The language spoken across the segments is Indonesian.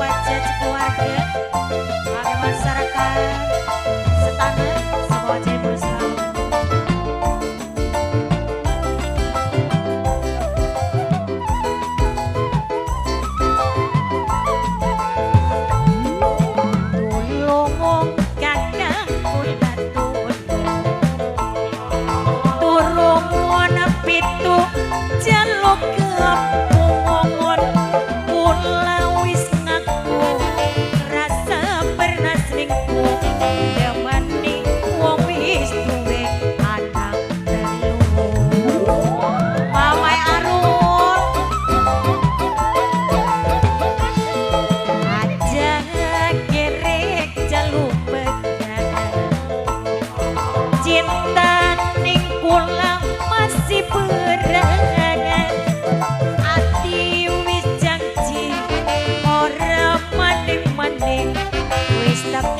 Bapak Jat keluarga, bagi masyarakat setanah, semoga jadi bersama.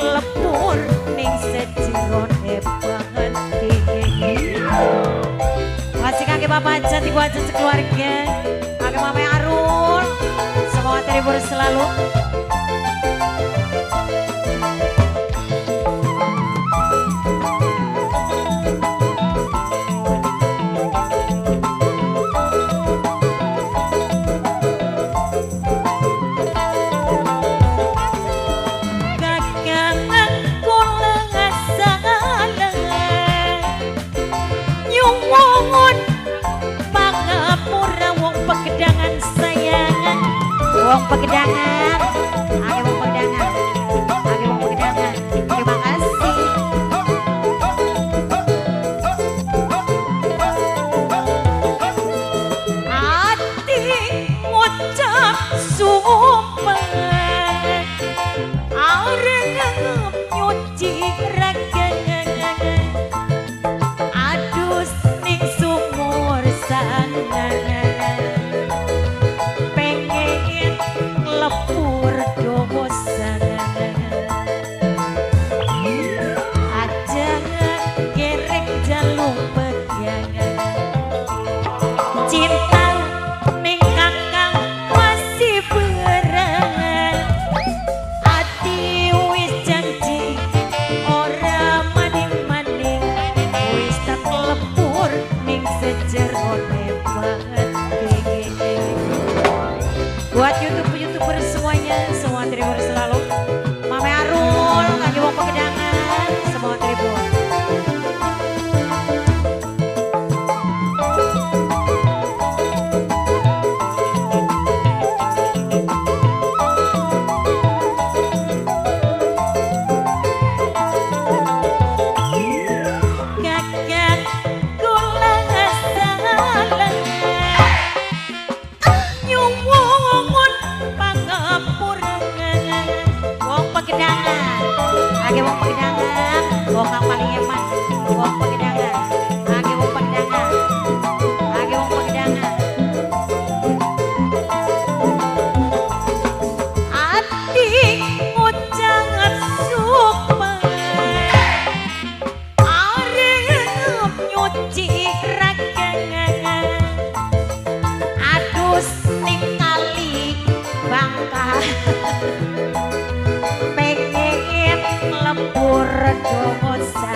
Lepur ning sejerone penghenti. Masih kaki Bapak Jat, Ibu Jat sekeluarga, kaki Mama Arul, semoga terhibur selalu. Wong Pegedangan, ake wong Pegedangan, ake wong Pegedangan. Terima kasih. Hati ngucap sumpah, arep nyuci raga, adus ning sumur sana. Lepur dosa aja gerek jalung pegangan cinta ning kakang masih berat hati wis janji ora maning-maning wis tak lepur ning sejerone banget buat YouTuber semuanya, semua terhibur selalu. Mama Arul, kaki wong Pegedangan, semua terhibur. Ake wong Pegedangan, wong kang paling eman, wong Pegedangan. Ake wong Pegedangan, ake wong Pegedangan. Ati ngucap sumpah, arep nyuci raga, adus ning kali Bangka. Lepur dosa.